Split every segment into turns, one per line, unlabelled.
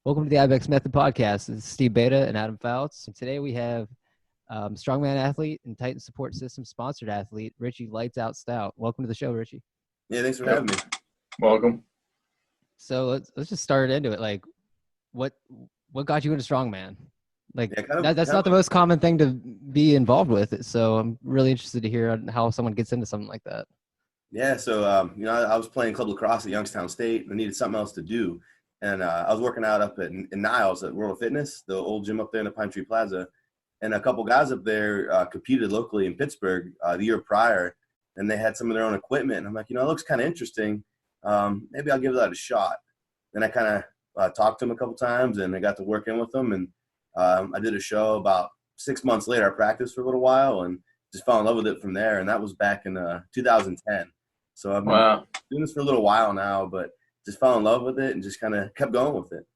Welcome to the IBEX Method Podcast. This is Steve Beta and Adam Fouts. And today we have Strongman athlete and Titan support system sponsored athlete, Richie Lights Out Stout. Welcome to the show, Richie.
Yeah, thanks for having me.
Welcome.
So let's just start into it. Like, what got you into Strongman? Like,
Yeah,
that's not the most common thing to be involved with. So I'm really interested to hear how someone gets into something like that.
Yeah, so I was playing club lacrosse at Youngstown State. I needed something else to do, and I was working out up in Niles at World of Fitness, the old gym up there in the Pine Tree Plaza, and a couple guys up there competed locally in Pittsburgh the year prior, and they had some of their own equipment. And I'm like, it looks kind of interesting. Maybe I'll give that a shot. Then I kind of talked to them a couple times, and I got to work in with them, and I did a show about 6 months later. I practiced for a little while and just fell in love with it from there, and that was back in 2010. So I've been doing this for a little while now, but just fell in love with it and just kind of kept going with it.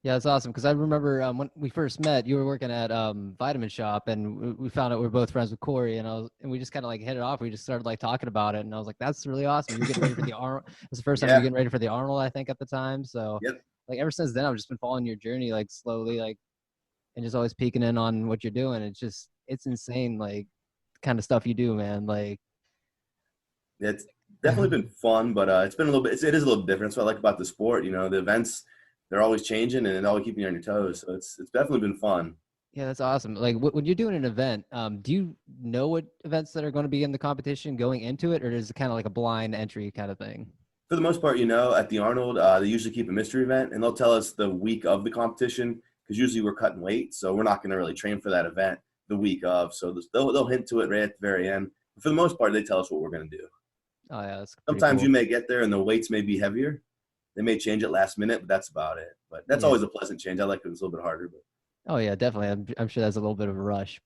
Yeah, that's awesome. Because I remember when we first met, you were working at Vitamin Shop, and we found out we were both friends with Corey, and we just kind of like hit it off. We just started like talking about it, and I was like, "That's really awesome." You're getting ready for the Arnold. It was the first time you were getting ready for the Arnold, I think, at the time. So, like ever since then, I've just been following your journey, like slowly, like, and just always peeking in on what you're doing. It's insane, like, kind of stuff you do, man. Like,
it's definitely been fun, but it's been a little bit. It is a little different. That's what I like about the sport. The events, they're always changing and always keeping you on your toes. So it's definitely been fun.
Yeah, that's awesome. Like when you're doing an event, do you know what events that are going to be in the competition going into it, or is it kind of like a blind entry kind of thing?
For the most part, at the Arnold, they usually keep a mystery event, and they'll tell us the week of the competition because usually we're cutting weight, so we're not going to really train for that event the week of. So they'll hint to it right at the very end. But for the most part, they tell us what we're going to do.
Oh yeah, that's
sometimes
cool.
You may get there and the weights may be heavier. They may change it last minute, but that's about it. But that's always a pleasant change. I like it. It's a little bit harder. But
oh yeah, definitely. I'm sure that's a little bit of a rush.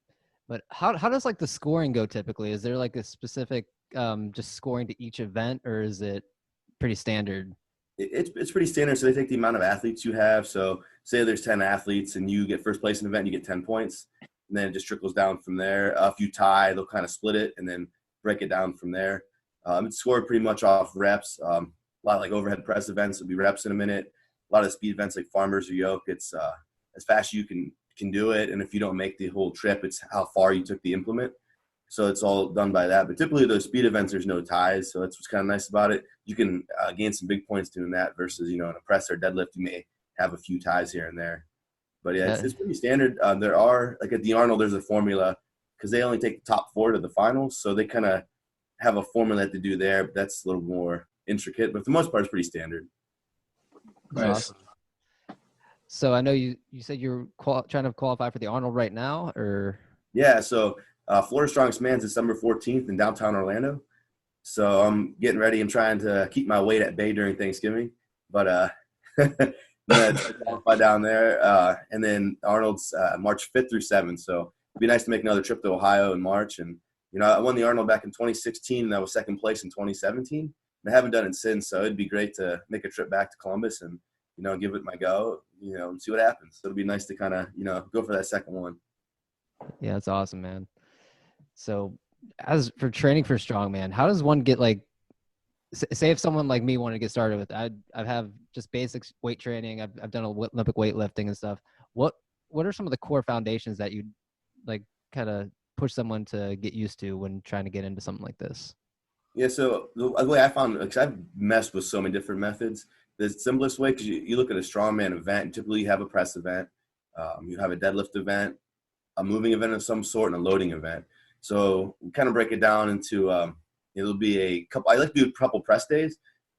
But how does like the scoring go typically? Is there like a specific just scoring to each event, or is it pretty standard?
It's pretty standard. So they take the amount of athletes you have. So say there's 10 athletes and you get first place in an event, you get 10 points. And then it just trickles down from there. If you tie, they'll kind of split it and then break it down from there. It's scored pretty much off reps. A lot of like overhead press events will be reps in a minute. A lot of speed events like farmers or yoke, it's as fast as you can do it. And if you don't make the whole trip, it's how far you took the implement. So it's all done by that. But typically those speed events, there's no ties. So that's what's kind of nice about it. You can gain some big points doing that versus, in a press or deadlift, you may have a few ties here and there. But yeah, it's pretty standard. There are, like at the Arnold, there's a formula because they only take the top 4 to the finals. So they kind of have a formula to do there, but that's a little more intricate. But for the most part, it's pretty standard.
Nice. Awesome. So I know you said you're trying to qualify for the Arnold right now, or?
Yeah, so Florida Strongest Man's December 14th in downtown Orlando. So I'm getting ready and trying to keep my weight at bay during Thanksgiving. But qualify down there. And then Arnold's March 5th through 7th. So it'd be nice to make another trip to Ohio in March. And, I won the Arnold back in 2016, and I was second place in 2017. And I haven't done it since, so it'd be great to make a trip back to Columbus and, give it my go, and see what happens. So it'll be nice to kind of, go for that second one.
Yeah, that's awesome, man. So as for training for Strongman, how does one get like, say if someone like me wanted to get started with it, I have just basic weight training. I've done Olympic weightlifting and stuff. What are some of the core foundations that you like kind of push someone to get used to when trying to get into something like this?
Yeah, so the way I found, because I've messed with so many different methods, the simplest way, because you look at a strongman event, typically you have a press event, you have a deadlift event, a moving event of some sort, and a loading event. So we kind of break it down into, it'll be a couple, I like to do a couple press days,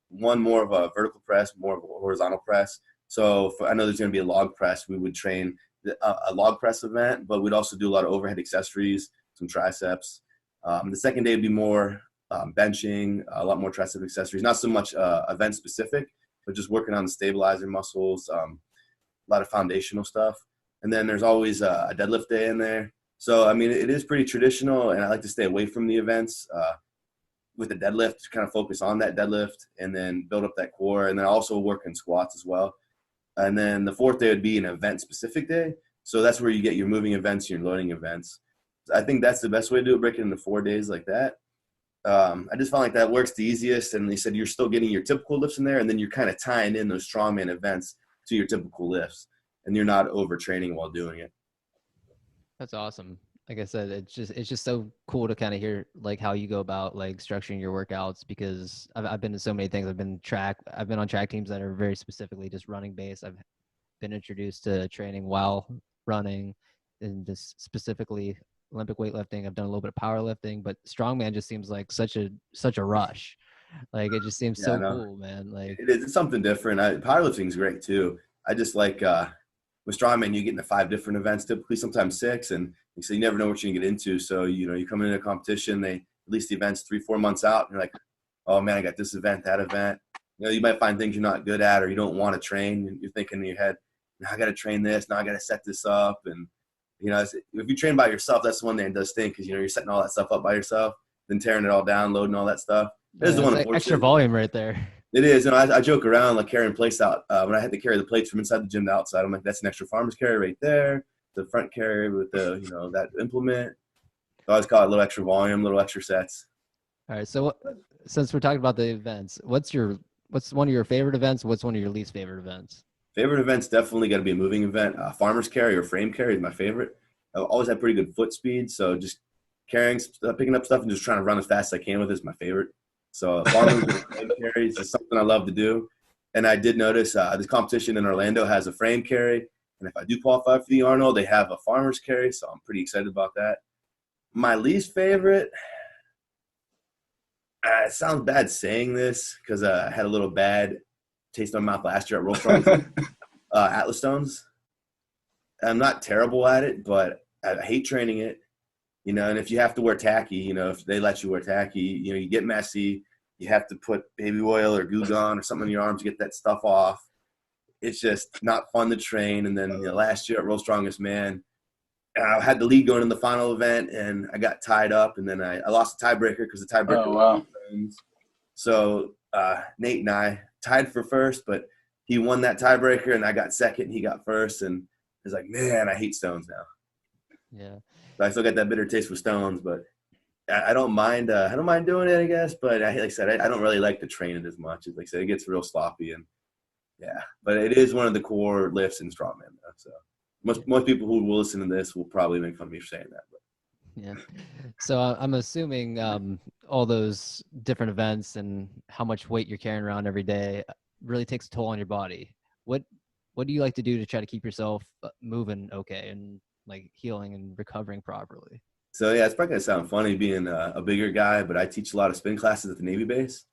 one more of a vertical press, more of a horizontal press. So I know there's going to be a log press. We would train a log press event, but we'd also do a lot of overhead accessories, some triceps. The second day would be more benching, a lot more tricep accessories, not so much event specific, but just working on the stabilizer muscles, a lot of foundational stuff. And then there's always a deadlift day in there. So, I mean, it is pretty traditional, and I like to stay away from the events with the deadlift, to kind of focus on that deadlift and then build up that core, and then also work in squats as well. And then the fourth day would be an event-specific day. So that's where you get your moving events, your loading events. I think that's the best way to do it, break it into 4 days like that. I just found like that works the easiest. And they said you're still getting your typical lifts in there, and then you're kind of tying in those strongman events to your typical lifts, and you're not overtraining while doing it.
That's awesome. Like I said, it's just so cool to kind of hear like how you go about like structuring your workouts, because I've been to so many things. I've been on track teams that are very specifically just running based. I've been introduced to training while running, and just specifically Olympic weightlifting. I've done a little bit of powerlifting, but strongman just seems like such a rush. Like it just seems
Yeah,
so
no,
cool, man. Like
it's something different. Powerlifting is great too. I just like with strongman, you get into 5 different events, typically sometimes 6, and so you never know what you're gonna get into. So you come into a competition, they release the events 3-4 months out, and you're like, oh man, I got this event, that event. You might find things you're not good at or you don't want to train, and you're thinking in your head, now I got to train this, now I got to set this up. And if you train by yourself, that's the one thing that does stink, because you're setting all that stuff up by yourself, then tearing it all down, loading all that stuff. This is the one,
like extra volume right there.
it is. I joke around like carrying plates out. When I had to carry the plates from inside the gym to outside, I'm like, that's an extra farmer's carry right there. The front carry with the that implement. So I always call it a little extra volume, little extra sets.
All right. So since we're talking about the events, what's one of your favorite events? What's one of your least favorite events?
Favorite events definitely got to be a moving event. Farmer's carry or frame carry is my favorite. I've always had pretty good foot speed, so just carrying, picking up stuff and just trying to run as fast as I can with it is my favorite. So farmer's frame carry is just something I love to do. And I did notice this competition in Orlando has a frame carry, and if I do qualify for the Arnold, they have a farmer's carry, so I'm pretty excited about that. My least favorite, it sounds bad saying this because I had a little bad taste in my mouth last year at Roll Strong. Atlas Stones. I'm not terrible at it, but I hate training it. And if you have to wear tacky, if they let you wear tacky, you get messy. You have to put baby oil or Goo Gone or something in your arms to get that stuff off. It's just not fun to train. And then last year at World's Strongest Man, I had the lead going in the final event, and I got tied up, and then I lost the tiebreaker because the tiebreaker was friends. So Nate and I tied for first, but he won that tiebreaker, and I got second, and he got first, and I was like, man, I hate stones now.
Yeah.
So I still got that bitter taste with stones, but I don't mind. I don't mind doing it, I guess. But like I said, I don't really like to train it as much. Like I said, it gets real sloppy, and yeah. But it is one of the core lifts in strongman, though. So most people who will listen to this will probably make fun of me for saying that. But.
Yeah. So I'm assuming all those different events and how much weight you're carrying around every day really takes a toll on your body. What do you like to do to try to keep yourself moving okay and like healing and recovering properly?
So yeah, it's probably gonna sound funny being a bigger guy, but I teach a lot of spin classes at the Navy base.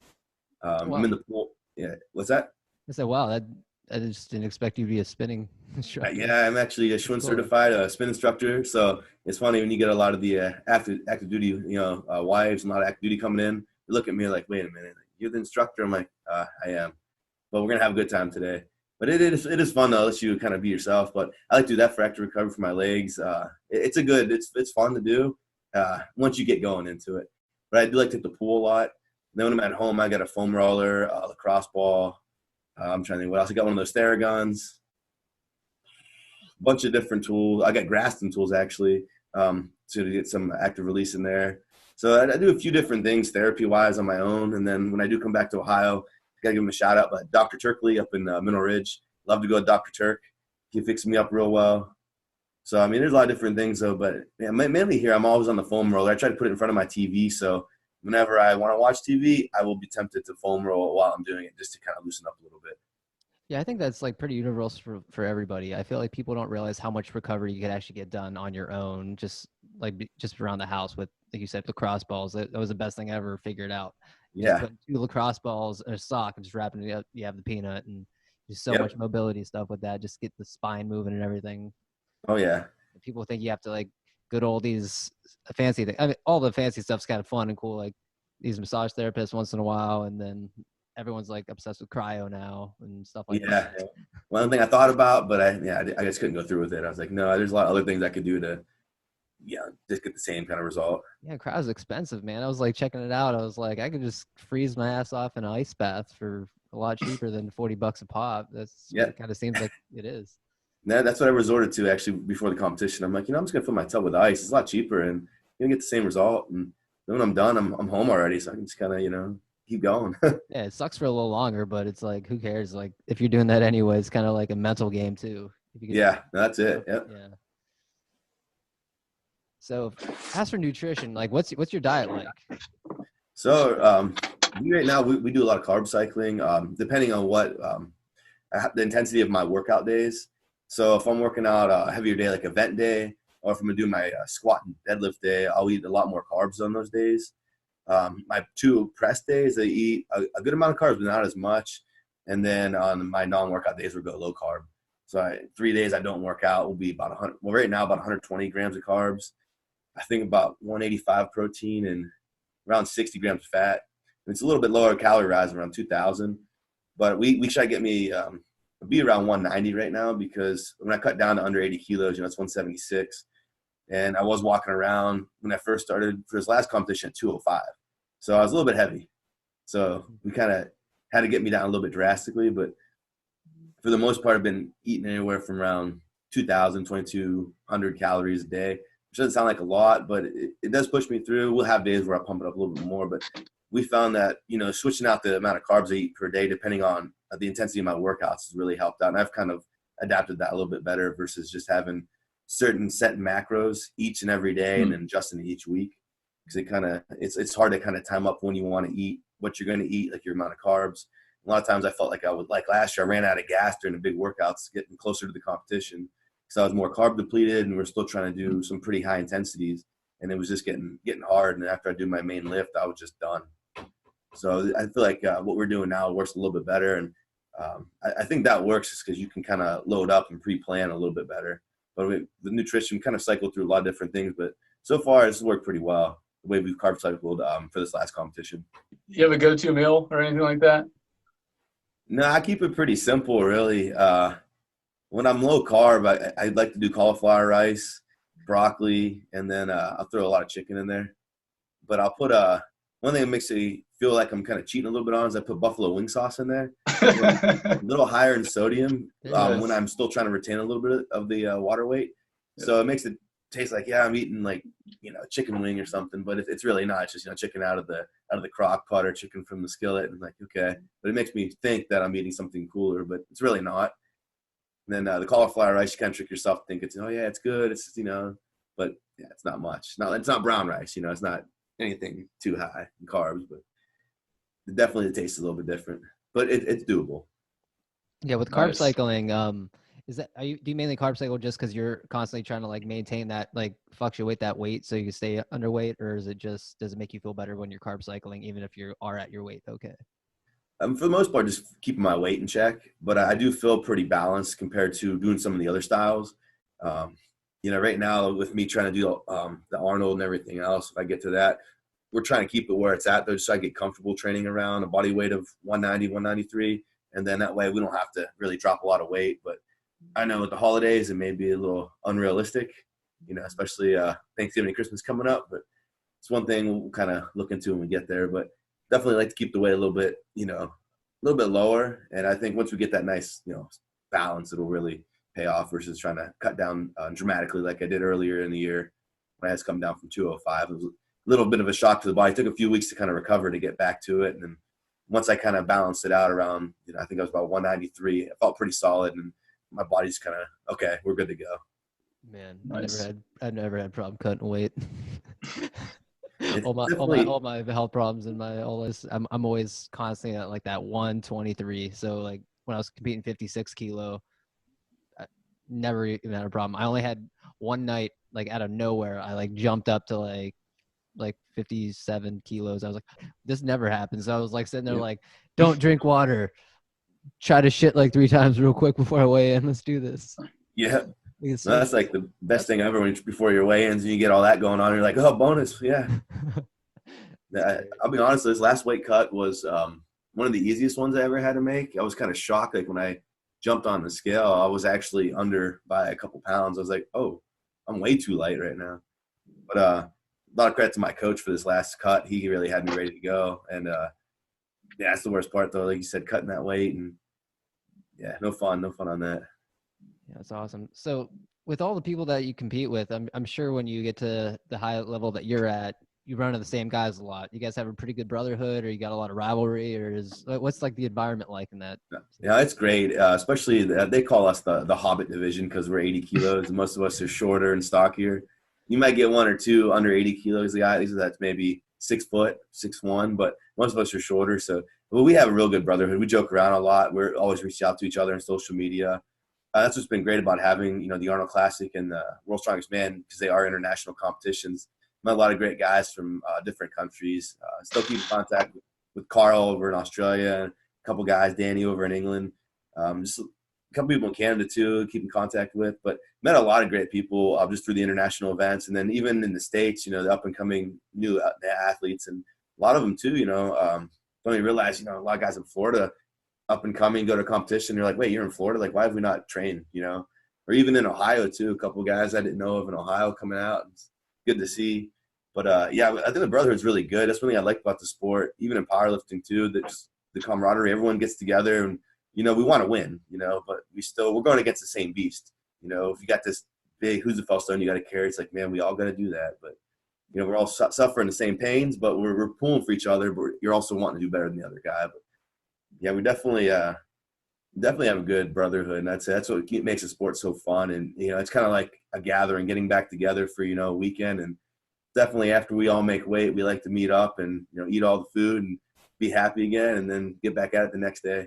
Wow.
I'm in the pool. Yeah, what's that?
I said, wow, I just didn't expect you to be a spinning instructor.
Yeah, I'm actually a Schwinn certified spin instructor. So it's funny when you get a lot of the active duty, wives and a lot of active duty coming in. They look at me like, wait a minute, you're the instructor? I'm like, I am. But we're gonna have a good time today. But it is fun though, let you kind of be yourself. But I like to do that for active recovery for my legs. It's fun to do once you get going into it. But I do like to hit the pool a lot. And then when I'm at home, I got a foam roller, a lacrosse ball. I'm trying to think what else. I got one of those Theraguns. A bunch of different tools. I got Graston tools actually to get some active release in there. So I do a few different things therapy-wise on my own. And then when I do come back to Ohio, I got to give him a shout out. But Dr. Turkley up in Mineral Ridge. Love to go to Dr. Turk. He fixes me up real well. So, I mean, there's a lot of different things, though. But yeah, mainly here, I'm always on the foam roller. I try to put it in front of my TV. So whenever I want to watch TV, I will be tempted to foam roll while I'm doing it just to kind of loosen up a little bit.
Yeah, I think that's like pretty universal for everybody. I feel like people don't realize how much recovery you could actually get done on your own, just around the house with, like you said, lacrosse balls. That was the best thing I ever figured out.
Yeah.
Just put 2 lacrosse balls in a sock and just wrapping it up. You have the peanut, and there's so much mobility stuff with that. Just get the spine moving and everything.
Oh yeah.
People think you have to like go to all these fancy things. I mean, all the fancy stuff's kind of fun and cool, like these massage therapists once in a while, and then everyone's like obsessed with cryo now and stuff like that.
Yeah. One thing I thought about, but I just couldn't go through with it. I was like, no, there's a lot of other things I could do to, just get the same kind of result.
Yeah, cryo's expensive, man. I was like checking it out. I was like, I could just freeze my ass off in an ice bath for a lot cheaper than $40 a pop. That's what it kind of seems like it is.
Yeah, that's what I resorted to actually before the competition. I'm like, I'm just gonna fill my tub with ice. It's a lot cheaper and you're gonna get the same result. And then when I'm done, I'm home already, so I can just kind of, keep going.
Yeah, it sucks for a little longer, but it's like, who cares? Like, if you're doing that anyway, it's kind of like a mental game too. If you
Yeah, that's it. Yep.
yeah. So, as for nutrition, like, what's your diet like?
So right now we do a lot of carb cycling, depending on what the intensity of my workout days. So if I'm working out a heavier day, like event day, or if I'm gonna do my squat and deadlift day, I'll eat a lot more carbs on those days. My 2 press days, I eat a good amount of carbs, but not as much. And then on my non-workout days, we'll go low carb. So 3 days I don't work out will be about 100. Well, right now about 120 grams of carbs. I think about 185 protein and around 60 grams of fat. And it's a little bit lower calorie rise, around 2,000. But we try to get me be around 190 right now, because when I cut down to under 80 kilos, it's 176. And I was walking around when I first started for this last competition at 205. So I was a little bit heavy. So we kind of had to get me down a little bit drastically. But for the most part, I've been eating anywhere from around 2,000, 2,200 calories a day, which doesn't sound like a lot, but it does push me through. We'll have days where I pump it up a little bit more, but we found that, switching out the amount of carbs I eat per day, depending on the intensity of my workouts, has really helped out. And I've kind of adapted that a little bit better versus just having certain set macros each and every day and then adjusting each week. Because it's hard to kind of time up when you want to eat, what you're going to eat, like your amount of carbs. A lot of times I felt like like last year, I ran out of gas during the big workouts, getting closer to the competition. So I was more carb depleted, and we're still trying to do some pretty high intensities. And it was just getting hard. And after I do my main lift, I was just done. So I feel like what we're doing now works a little bit better. And I think that works just because you can kind of load up and pre-plan a little bit better. But the nutrition kind of cycled through a lot of different things. But so far, it's worked pretty well, the way we've carb cycled for this last competition.
You have a go-to meal or anything like that?
No, I keep it pretty simple, really. When I'm low carb, I like to do cauliflower rice, broccoli, and then I'll throw a lot of chicken in there. But I'll put one thing that makes me feel like I'm kind of cheating a little bit on is I put buffalo wing sauce in there. A little higher in sodium when I'm still trying to retain a little bit of the water weight. So it makes it taste like, I'm eating like, chicken wing or something, but it's really not. It's just, chicken out of the crock pot or chicken from the skillet. And like, okay. But it makes me think that I'm eating something cooler, but it's really not. And then the cauliflower rice, you kind of trick yourself to think it's, it's good. It's, but yeah, it's not much. It's not brown rice, it's not anything too high in carbs, but it definitely tastes a little bit different, but it's doable.
Yeah. With carb cycling, do you mainly carb cycle just because you're constantly trying to like maintain that, like fluctuate that weight so you can stay underweight, or does it make you feel better when you're carb cycling, even if you are at your weight? Okay.
For the most part, just keeping my weight in check, but I do feel pretty balanced compared to doing some of the other styles. Right now with me trying to do the Arnold and everything else, if I get to that, we're trying to keep it where it's at though, so I get comfortable training around a body weight of 190, 193. And then that way we don't have to really drop a lot of weight. But I know with the holidays, it may be a little unrealistic, especially Thanksgiving and Christmas coming up, but it's one thing we'll kind of look into when we get there. But definitely like to keep the weight a little bit, a little bit lower. And I think once we get that nice, balance, it'll really pay off versus trying to cut down dramatically like I did earlier in the year when I had to come down from 205. It was a little bit of a shock to the body. It took a few weeks to kind of recover to get back to it. And then once I kind of balanced it out around, I think I was about 193. I felt pretty solid, and my body's kind of, okay, we're good to go.
Man, nice. I never had problem cutting weight. all my health problems and all this, I'm always constantly at like that 123. So like when I was competing 56 kilo, I never even had a problem. I only had one night, like out of nowhere, I like jumped up to like 57 kilos. I was like, this never happens. So I was like sitting there like, don't drink water. Try to shit like 3 times real quick before I weigh in. Let's do this.
Yeah. That's like the best thing ever before your weigh-ins and you get all that going on. You're like, oh, bonus. Yeah. I'll be honest, this last weight cut was one of the easiest ones I ever had to make. I was kind of shocked. Like when I jumped on the scale, I was actually under by a couple pounds. I was like, oh, I'm way too light right now. But a lot of credit to my coach for this last cut. He really had me ready to go. And that's the worst part though. Like you said, cutting that weight, and no fun on that.
Yeah, that's awesome. So with all the people that you compete with, I'm sure when you get to the high level that you're at, you run into the same guys a lot. You guys have a pretty good brotherhood, or you got a lot of rivalry, or what's like the environment like in that?
Yeah, it's great. Especially they call us the Hobbit division because we're 80 kilos. And most of us are shorter and stockier. You might get one or two under 80 kilos guys that's maybe 6 foot, 6'1", but most of us are shorter. So, but we have a real good brotherhood. We joke around a lot. We're always reaching out to each other on social media. That's what's been great about having, the Arnold Classic and the World's Strongest Man, because they are international competitions. Met a lot of great guys from different countries. Still keep in contact with Carl over in Australia, a couple guys, Danny over in England, just a couple people in Canada too, keep in contact with. But met a lot of great people just through the international events, and then even in the States, the up and coming new athletes, and a lot of them too. Don't even realize, a lot of guys in Florida, up and coming, go to competition. You're like, wait, you're in Florida? Like, why have we not trained? Or even in Ohio too, a couple guys I didn't know of in Ohio coming out. It's good to see. But yeah, I think the brotherhood's really good. That's one thing I like about the sport, even in powerlifting too. That just the camaraderie, everyone gets together, and we want to win, but we're going against the same beast. If you got this big Husafell stone you got to carry, it's like, man, we all got to do that. But we're all suffering the same pains, but we're pulling for each other. But you're also wanting to do better than the other guy. But yeah, we definitely have a good brotherhood, and that's what makes the sport so fun. And it's kind of like a gathering, getting back together for a weekend. And definitely after we all make weight, we like to meet up and eat all the food and be happy again, and then get back at it the next day.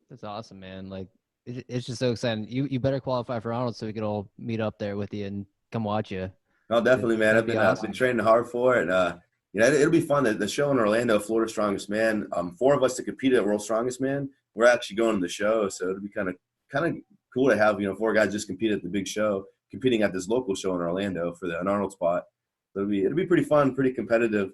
That's awesome, man. Like it's just so exciting. You better qualify for Arnold so we could all meet up there with you and come watch you.
Oh, definitely, man. I've been training hard for it. It'll be fun. The show in Orlando, Florida Strongest Man. 4 of us that competed at World Strongest Man, we're actually going to the show, so it'll be kind of cool to have 4 guys just compete at the big show, competing at this local show in Orlando for an Arnold spot. So it'll be pretty fun, pretty competitive,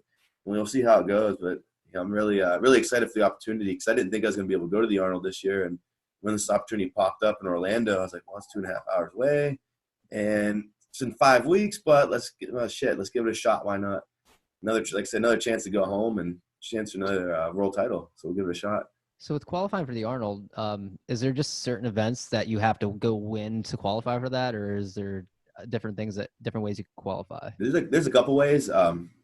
and we'll see how it goes. But I'm really excited for the opportunity, because I didn't think I was going to be able to go to the Arnold this year. And when this opportunity popped up in Orlando, I was like, well, it's 2.5 hours away, and it's in 5 weeks. But let's give it a shot. Why not? Another chance to go home and chance for another world title. So we'll give it a shot.
So with qualifying for the Arnold, is there just certain events that you have to go win to qualify for that, or is there different ways you can qualify?
There's a couple ways.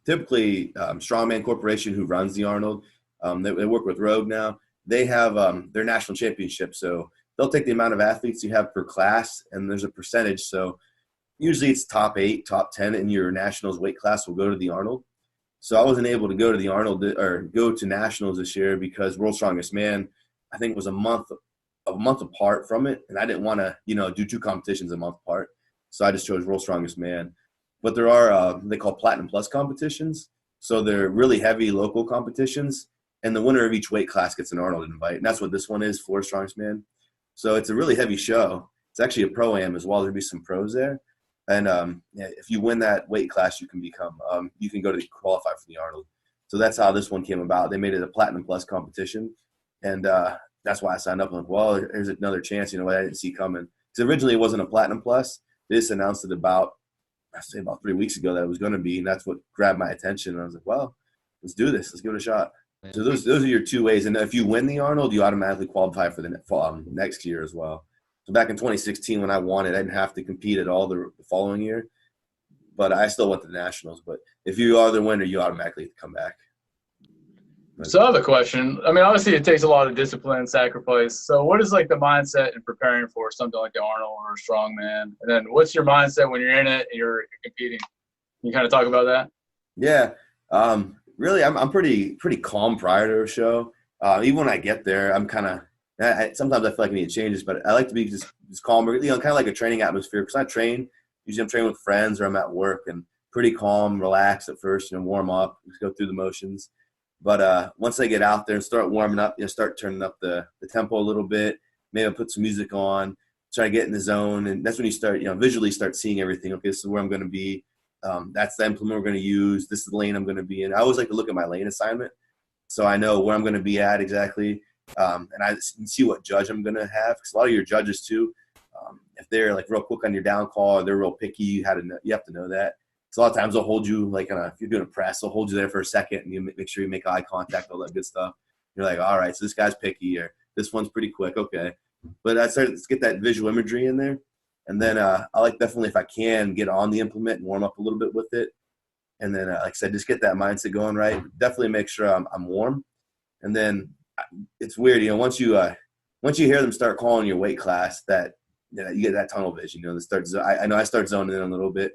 Typically, Strongman Corporation, who runs the Arnold, they work with Rogue now. They have their national championship, so they'll take the amount of athletes you have per class, and there's a percentage. So usually it's top 8, top 10 in your nationals weight class will go to the Arnold. So I wasn't able to go to the Arnold or go to nationals this year because World's Strongest Man, I think, was a month apart from it, and I didn't want to do 2 competitions a month apart. So I just chose World's Strongest Man. But there are they call Platinum Plus competitions. So they're really heavy local competitions, and the winner of each weight class gets an Arnold invite. And that's what this one is, Florida Strongest Man. So it's a really heavy show. It's actually a pro-am as well. There'll be some pros there. And if you win that weight class, you can go to qualify for the Arnold. So that's how this one came about. They made it a Platinum Plus competition. And that's why I signed up. I'm like, well, here's another chance, what I didn't see coming. Because originally it wasn't a Platinum Plus. They just announced it about 3 weeks ago that it was going to be, and that's what grabbed my attention. And I was like, well, let's do this. Let's give it a shot. Man. So those are your 2 ways. And if you win the Arnold, you automatically qualify for the next year as well. So back in 2016 when I won it, I didn't have to compete at all the following year. But I still went to the Nationals. But if you are the winner, you automatically come back.
So I have a question. I mean, obviously it takes a lot of discipline and sacrifice. So what is like the mindset in preparing for something like the Arnold or Strongman? And then what's your mindset when you're in it and you're competing? Can you kind of talk about that?
Yeah. Really, I'm pretty calm prior to a show. Even when I get there, I'm kind of sometimes I feel like I need to change this, but I like to be just calmer, kind of like a training atmosphere. Because I train, usually I'm training with friends or I'm at work, and pretty calm, relaxed at first, warm up, just go through the motions. But once I get out there and start warming up, start turning up the tempo a little bit, maybe I'll put some music on, try to get in the zone. And that's when you start, visually start seeing everything. Okay, this is where I'm going to be. That's the implement we're going to use. This is the lane I'm going to be in. I always like to look at my lane assignment so I know where I'm going to be at exactly. And I see what judge I'm going to have. Because a lot of your judges too, if they're like real quick on your down call or they're real picky, you have to know that. So a lot of times they'll hold you if you're doing a press, they'll hold you there for a second and you make sure you make eye contact, all that good stuff. You're like, all right, so this guy's picky or this one's pretty quick. Okay. But I started to get that visual imagery in there. And then I like definitely, if I can, get on the implement and warm up a little bit with it. And then, like I said, just get that mindset going right. Definitely make sure I'm warm. And then it's weird, once you hear them start calling your weight class, that you get that tunnel vision. I know I start zoning in a little bit,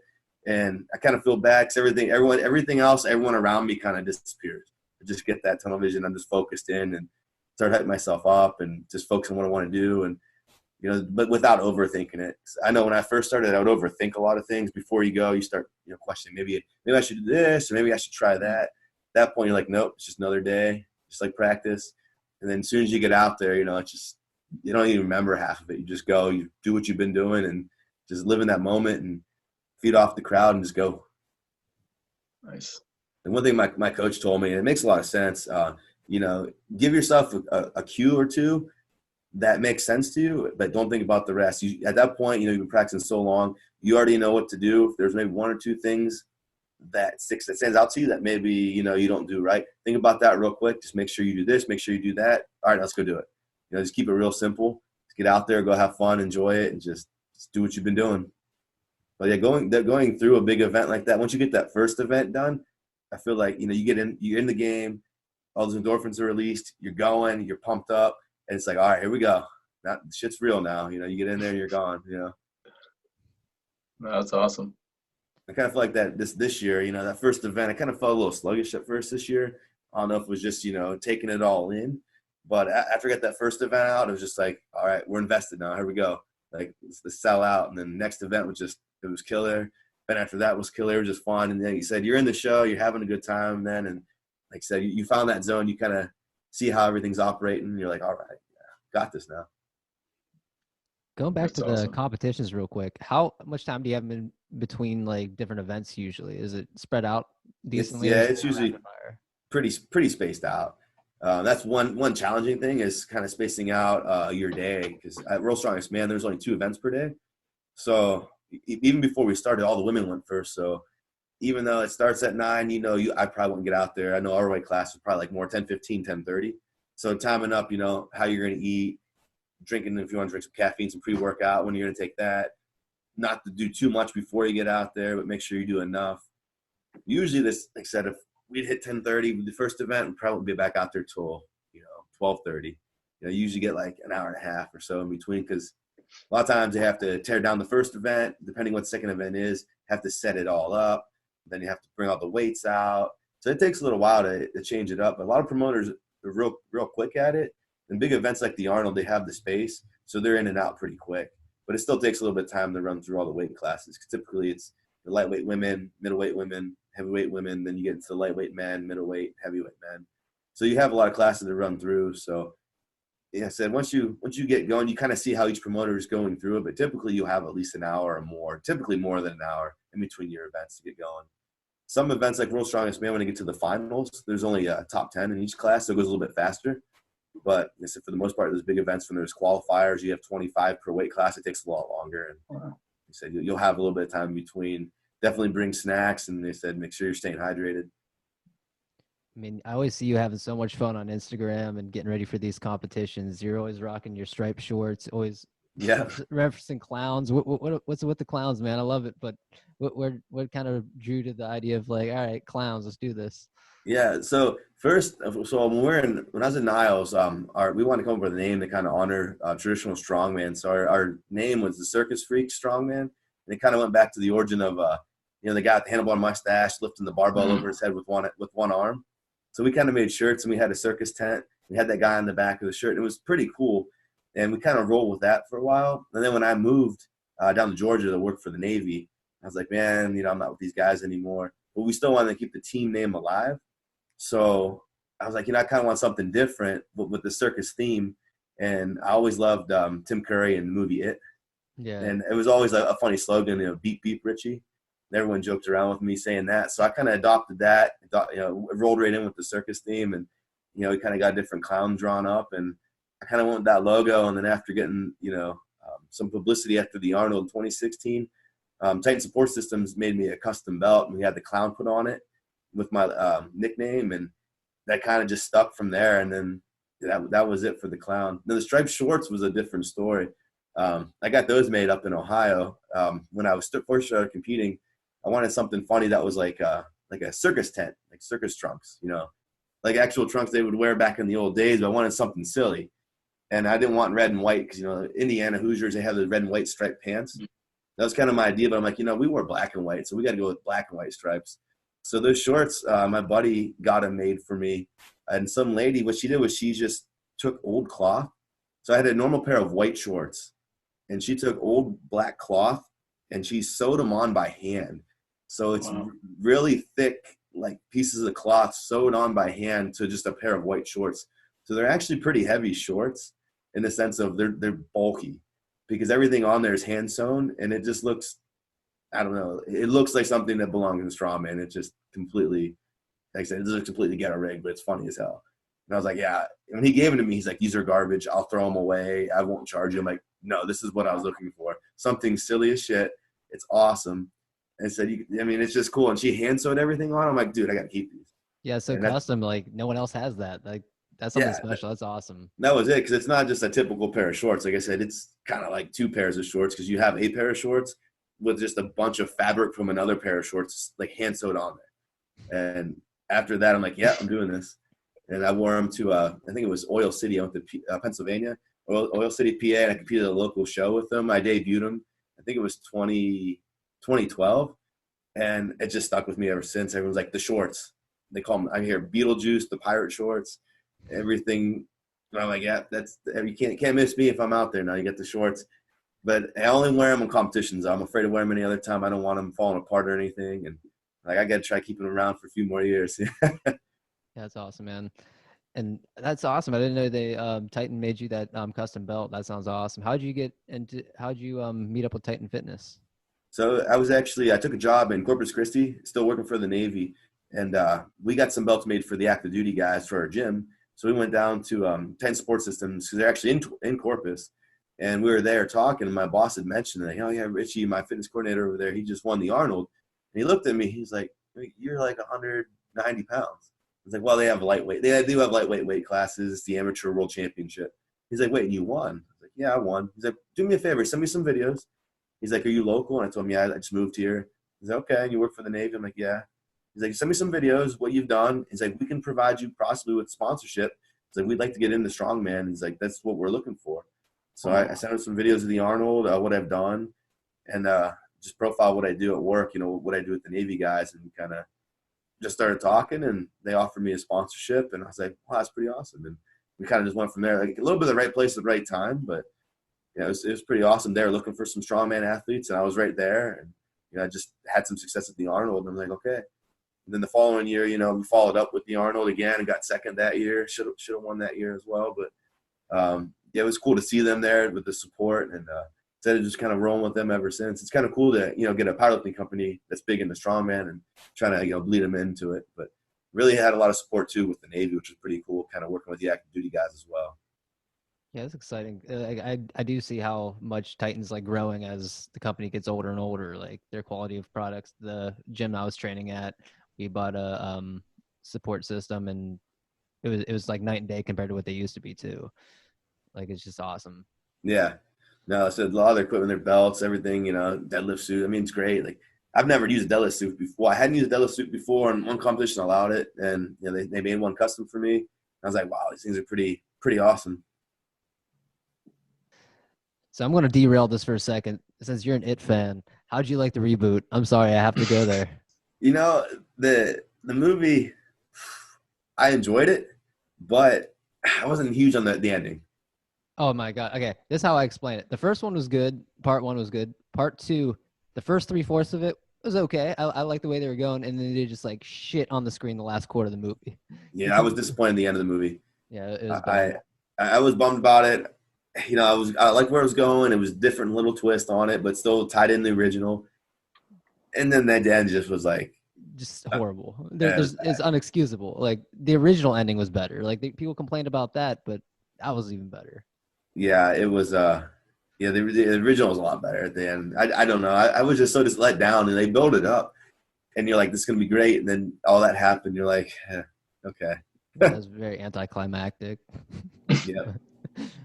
and I kind of feel bad because everyone around me kind of disappears. I just get that tunnel vision. I'm just focused in and start hyping myself up and just focus on what I want to do. And but without overthinking it. I know when I first started, I would overthink a lot of things. Before you go, you start questioning, maybe I should do this, or maybe I should try that. At that point, you're like, nope, it's just another day, just like practice. And then as soon as you get out there, it's just, you don't even remember half of it. You just go, you do what you've been doing, and just live in that moment and feed off the crowd and just go.
Nice.
And one thing my coach told me, and it makes a lot of sense, give yourself a cue or two that makes sense to you, but don't think about the rest. At that point, you've been practicing so long, you already know what to do. If there's maybe one or two things that stands out to you that maybe, you don't do right, think about that real quick. Just make sure you do this, make sure you do that. All right, let's go do it. Just keep it real simple. Just get out there, go have fun, enjoy it, and just do what you've been doing. But yeah, going through a big event like that, once you get that first event done, I feel like, you're in the game, all those endorphins are released, you're going, you're pumped up, and it's like, all right, here we go. Now, shit's real now. You get in there, you're gone.
That's awesome.
I kind of feel like that this year, that first event, I kind of felt a little sluggish at first this year. I don't know if it was just, taking it all in. But after I got that first event out, it was just like, all right, we're invested now. Here we go. Like, let's sell out. And then the next event it was killer. Then after that was killer. It was just fun. And then you said, you're in the show, you're having a good time then. And like I said, you found that zone. You kind of see how everything's operating. You're like, all right, yeah, got this now.
Going back
That's
to the
awesome.
competitions real quick, how much time do you have in between like different events usually? Is it spread out decently?
It's usually pretty spaced out. That's one challenging thing is kind of spacing out your day, because at World's Strongest Man, there's only 2 events per day. So even before we started, all the women went first. So even though it starts at 9, I probably won't get out there. I know our weight class is probably like more 10:15, 10:30. So timing up, how you're going to eat, drinking, if you want to drink some caffeine, some pre-workout, when you're going to take that. Not to do too much before you get out there, but make sure you do enough. Usually this, like I said, if we'd hit 10:30 with the first event, we'd probably be back out there till 12:30. You usually get like an hour and a half or so in between, because a lot of times they have to tear down the first event, depending what the second event is, have to set it all up. Then you have to bring all the weights out. So it takes a little while to change it up. But a lot of promoters are real quick at it. And big events like the Arnold, they have the space, so they're in and out pretty quick. But it still takes a little bit of time to run through all the weight classes. Typically, it's the lightweight women, middleweight women, heavyweight women. Then you get into the lightweight men, middleweight, heavyweight men. So you have a lot of classes to run through. So, like I said, once you get going, you kind of see how each promoter is going through it. But typically, you have at least an hour or more. Typically, more than an hour in between your events to get going. Some events like World's Strongest Man, when they get to the finals, there's only a top 10 in each class, so it goes a little bit faster. But like I said, for the most part, those big events, when there's qualifiers, you have 25 per weight class. It takes a lot longer. And like I said, you'll have a little bit of time in between. Definitely bring snacks, and they said make sure you're staying hydrated.
I mean, I always see you having so much fun on Instagram and getting ready for these competitions. You're always rocking your striped shorts, always referencing clowns. What's with the clowns, man? I love it. But what kind of drew to the idea of like, all right, clowns, let's do this?
Yeah. So when I was in Niles, we wanted to come up with a name to kind of honor traditional strongman. So our name was the Circus Freak Strongman, and it kind of went back to the origin of the guy with the handlebar mustache lifting the barbell over his head with one arm. So we kind of made shirts, and we had a circus tent. We had that guy on the back of the shirt. And it was pretty cool, and we kind of rolled with that for a while. And then when I moved down to Georgia to work for the Navy, I was like, man, I'm not with these guys anymore. But we still wanted to keep the team name alive. So I was like, I kind of want something different, but with the circus theme. And I always loved Tim Curry and the movie It.
Yeah.
And it was always a funny slogan, beep, beep, Richie. And everyone joked around with me saying that. So I kind of adopted that, rolled right in with the circus theme. And, we kind of got different clowns drawn up. And I kind of went with that logo. And then after getting, some publicity after the Arnold in 2016, Titan Support Systems made me a custom belt. And we had the clown put on it with my nickname, and that kind of just stuck from there. And then that was it for the clown. Now the striped shorts was a different story. I got those made up in Ohio. When I was first started competing, I wanted something funny that was like like a circus tent, like circus trunks, like actual trunks they would wear back in the old days. But I wanted something silly, and I didn't want red and white because Indiana Hoosiers, they have the red and white striped pants. That was kind of my idea, but I'm like, we wore black and white, so we got to go with black and white stripes. So those shorts, my buddy got them made for me, and some lady, what she did was she just took old cloth. So I had a normal pair of white shorts, and she took old black cloth and she sewed them on by hand. So it's really thick, like pieces of cloth sewed on by hand to just a pair of white shorts. So they're actually pretty heavy shorts in the sense of they're bulky because everything on there is hand sewn, and it just looks, I don't know, it looks like something that belongs in Strongman. It just completely, like I said, it looks completely ghetto rigged, but it's funny as hell. And I was like, yeah. When he gave them to me, he's like, these are garbage. I'll throw them away. I won't charge you. I'm like, no, this is what I was looking for. Something silly as shit. It's awesome. And said, it's just cool. And she hand sewed everything on. I'm like, dude, I got to keep these.
Yeah, so custom, like no one else has that. Like that's something special. That's awesome.
That was it, because it's not just a typical pair of shorts. Like I said, it's kind of like two pairs of shorts because you have a pair of shorts with just a bunch of fabric from another pair of shorts, like hand sewed on there. And after that, I'm like, yeah, I'm doing this. And I wore them to, I think it was Oil City. I went to Pennsylvania, Oil City, PA, and I competed at a local show with them. I debuted them. I think it was 2012. And it just stuck with me ever since. Everyone's like, the shorts. They call them, I hear Beetlejuice, the pirate shorts, everything. And I'm like, yeah, you can't miss me if I'm out there now. You get the shorts. But I only wear them in competitions. I'm afraid to wear them any other time. I don't want them falling apart or anything. And like, I got to try keeping them around for a few more years.
Yeah, that's awesome, man. And that's awesome. I didn't know they Titan made you that custom belt. That sounds awesome. How'd you meet up with Titan Fitness?
So I took a job in Corpus Christi, still working for the Navy. And we got some belts made for the active duty guys for our gym. So we went down to Titan Sports Systems because they're actually in Corpus. And we were there talking, and my boss had mentioned that, oh, yeah, Richie, my fitness coordinator over there, he just won the Arnold. And he looked at me. He's like, you're like 190 pounds. I was like, well, they have lightweight. They do have lightweight weight classes. It's the amateur world championship. He's like, wait, and you won? I was like, yeah, I won. He's like, do me a favor. Send me some videos. He's like, are you local? And I told him, yeah, I just moved here. He's like, okay, and you work for the Navy? I'm like, yeah. He's like, send me some videos, what you've done. He's like, we can provide you possibly with sponsorship. He's like, we'd like to get into Strongman. He's like, that's what we're looking for. So I sent him some videos of the Arnold, what I've done, and just profile what I do at work, what I do with the Navy guys, and kind of just started talking, and they offered me a sponsorship, and I was like, wow, that's pretty awesome. And we kind of just went from there, like a little bit of the right place at the right time, but yeah, it was pretty awesome. They were looking for some strongman athletes, and I was right there, and I just had some success at the Arnold, and I'm like, okay. And then the following year, we followed up with the Arnold again and got second that year. Should have won that year as well, but yeah, it was cool to see them there with the support, and instead of just kind of rolling with them ever since. It's kind of cool to get a powerlifting company that's big into strongman and trying to bleed them into it. But really had a lot of support too with the Navy, which was pretty cool. Kind of working with the active duty guys as well.
Yeah, that's exciting. I do see how much Titan's like growing as the company gets older and older. Like their quality of products. The gym I was training at, we bought a support system, and it was like night and day compared to what they used to be too. Like it's just awesome.
Yeah. No, so a lot of their equipment, their belts, everything, deadlift suit. I mean, it's great. Like I've never used a deadlift suit before. I hadn't used a deadlift suit before, and one competition allowed it, and they made one custom for me. I was like, wow, these things are pretty awesome.
So I'm going to derail this for a second. Since you're an IT fan, how'd you like the reboot? I'm sorry, I have to go there.
The movie, I enjoyed it, but I wasn't huge on the ending.
Oh my God. Okay. This is how I explain it. The first one was good. Part 1 was good. Part 2, the first 3/4 of it was okay. I like the way they were going. And then they just like shit on the screen the last quarter of the movie.
Yeah. I was disappointed at the end of the movie.
Yeah. It was bad.
I was bummed about it. I liked where it was going. It was a different little twist on it, but still tied in the original. And then that end just was like,
just horrible. It's unexcusable. Like the original ending was better. Like people complained about that, but that was even better.
Yeah, it was. The original was a lot better at the end. I don't know. I was just let down, and they built it up, and you're like, this is gonna be great, and then all that happened. You're like, okay.
That was very anticlimactic.
Yeah.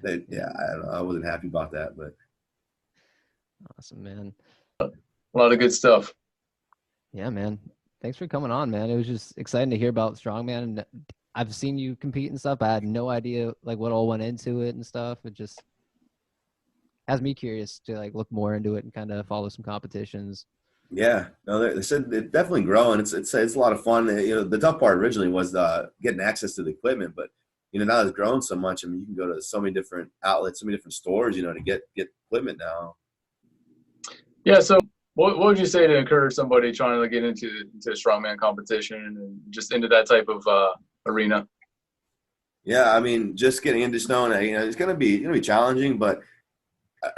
I don't know. I wasn't happy about that, but
awesome, man.
A lot of good stuff.
Yeah, man. Thanks for coming on, man. It was just exciting to hear about Strongman, and I've seen you compete and stuff. I had no idea like what all went into it and stuff. It just has me curious to like look more into it and kind of follow some competitions.
Yeah, no, they said it's definitely growing. It's a lot of fun. You know, the tough part originally was getting access to the equipment, but you know, now it's grown so much. I mean, you can go to so many different outlets, so many different stores, you know, to get equipment now.
Yeah. So what would you say to encourage somebody trying to get into strongman competition and just into that type of arena?
Yeah, I mean, just getting into stone, you know, it's gonna be challenging, but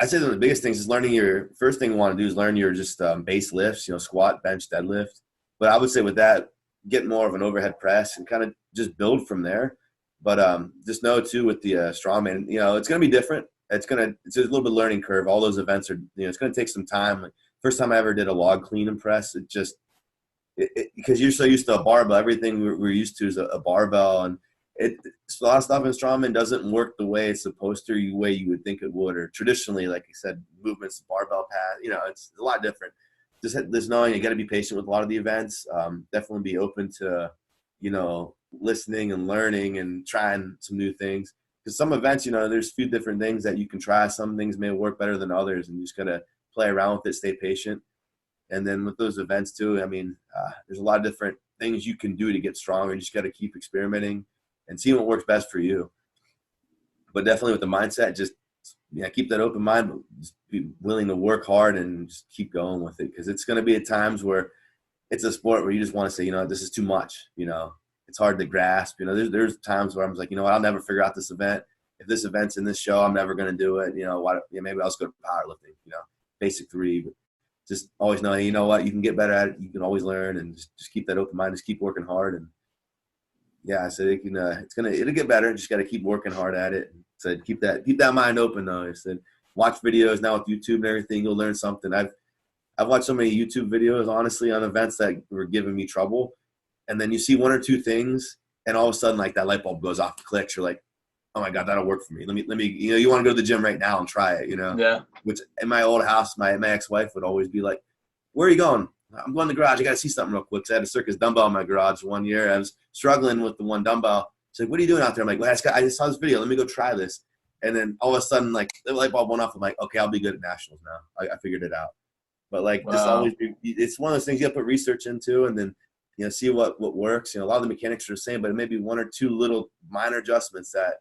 I say one of the biggest things is learning your first thing you want to do is learn your just base lifts, you know, squat, bench, deadlift. But I would say with that, get more of an overhead press and kind of just build from there. But just know too with the strongman, you know, it's gonna be different. It's a little bit learning curve. All those events are, you know, it's gonna take some time. Like, first time I ever did a log clean and press, because you're so used to a barbell, everything we're used to is a barbell, and a lot of stuff in strongman doesn't work the way it's supposed to, the way you would think it would, or traditionally, like you said, movements, barbell pass, you know, it's a lot different. Just knowing you got to be patient with a lot of the events. Definitely be open to, you know, listening and learning and trying some new things. Because some events, you know, there's a few different things that you can try. Some things may work better than others, and you just gotta play around with it, stay patient. And then with those events too, I mean, there's a lot of different things you can do to get stronger. You just got to keep experimenting and see what works best for you. But definitely with the mindset, just keep that open mind, but just be willing to work hard and just keep going with it. Because it's going to be at times where it's a sport where you just want to say, you know, this is too much. You know, it's hard to grasp. You know, there's times where I'm like, you know what, I'll never figure out this event. If this event's in this show, I'm never going to do it. You know, maybe I'll just go to powerlifting. You know, basic 3. But just always know, hey, you know what, you can get better at it. You can always learn, and just keep that open mind. Just keep working hard, and yeah, I said it'll get better. Just got to keep working hard at it. So keep that mind open though. I said watch videos now with YouTube and everything. You'll learn something. I've watched so many YouTube videos honestly on events that were giving me trouble, and then you see one or two things, and all of a sudden like that light bulb goes off, the clicks. You're like, oh my God, that'll work for me. Let me, you know, you want to go to the gym right now and try it, you know?
Yeah.
Which in my old house, my ex-wife would always be like, where are you going? I'm going to the garage. I got to see something real quick. So I had a circus dumbbell in my garage one year. I was struggling with the one dumbbell. She's like, what are you doing out there? I'm like, well, I just saw this video. Let me go try this. And then all of a sudden, like, the light bulb went off. I'm like, okay, I'll be good at nationals now. I figured it out. But like, just always it's one of those things you have to put research into, and then, you know, see what works. You know, a lot of the mechanics are the same, but it may be one or two little minor adjustments that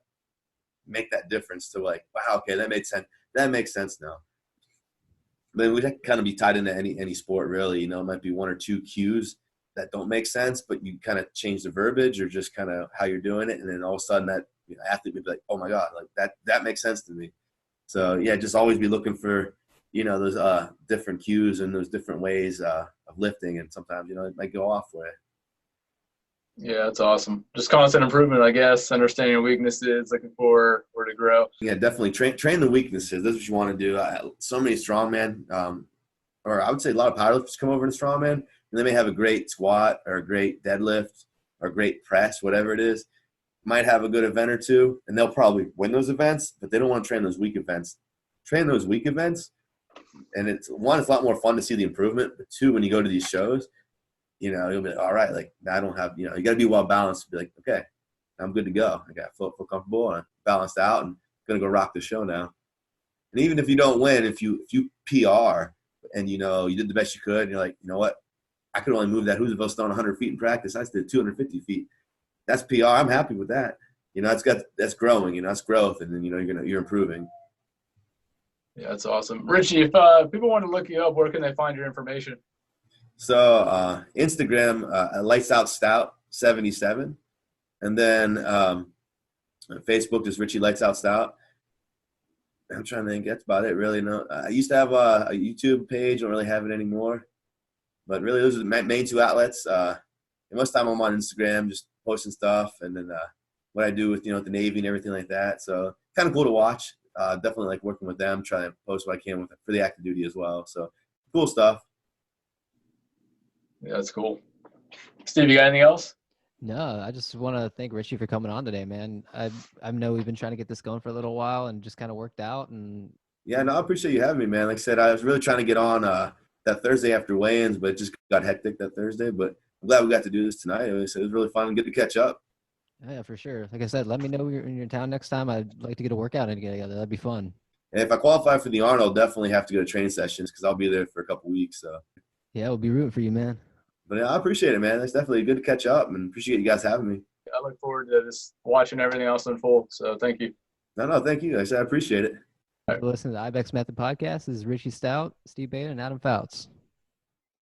make that difference to like, wow, okay, that made sense. That makes sense now. But we kind of be tied into any sport really. You know, it might be one or two cues that don't make sense, but you kind of change the verbiage or just kind of how you're doing it, and then all of a sudden that, you know, athlete would be like, oh my God, like that makes sense to me. So yeah, just always be looking for, you know, those different cues and those different ways of lifting, and sometimes, you know, it might go off for you.
Yeah, that's awesome. Just constant improvement, I guess. Understanding your weaknesses, looking for where to grow.
Yeah, definitely train the weaknesses. That's what you want to do. So many strongman, or I would say a lot of powerlifters come over to strongman, and they may have a great squat or a great deadlift or a great press, whatever it is. Might have a good event or two, and they'll probably win those events, but they don't want to train those weak events. Train those weak events, and it's a lot more fun to see the improvement. But two, when you go to these shows, you know, you'll be like, all right, like I don't have, you know, you got to be well balanced to be like, okay, I'm good to go. I got feel comfortable and I'm balanced out and gonna go rock the show now. And even if you don't win, if you PR and, you know, you did the best you could, and you're like, you know what, I could only move that Hooserville stone 100 feet in practice. I just did 250 feet. That's PR. I'm happy with that. You know, that's growing. You know, that's growth, and then, you know, you're improving.
Yeah, that's awesome. Richie, if people want to look you up, where can they find your information?
So Instagram, Lights Out Stout 77, and then Facebook is Richie Lights Out Stout. I'm trying to think. That's about it, really. No, I used to have a YouTube page. Don't really have it anymore. But really, those are the main two outlets. Most of the time, I'm on Instagram, just posting stuff, and then what I do with, you know, with the Navy and everything like that. So kind of cool to watch. Definitely like working with them, trying to post what I can for the active duty as well. So cool stuff.
Yeah, that's cool. Steve, you got anything else?
No, I just want to thank Richie for coming on today, man. I know we've been trying to get this going for a little while and just kind of worked out. And
yeah, no, I appreciate you having me, man. Like I said, I was really trying to get on that Thursday after weigh-ins, but it just got hectic that Thursday. But I'm glad we got to do this tonight. It was really fun and good to catch up.
Yeah, for sure. Like I said, let me know when you're in your town next time. I'd like to get a workout in together. That'd be fun.
And if I qualify for the Arnold, I'll definitely have to go to training sessions because I'll be there for a couple weeks. So.
Yeah, we'll be rooting for you, man.
But yeah, I appreciate it, man. It's definitely good to catch up and appreciate you guys having me.
I look forward to just watching everything else unfold. So thank you.
No, thank you. I said I appreciate it.
Listen to the IBEX Method podcast. This is Richie Stout, Steve Beta, and Adam Fouts.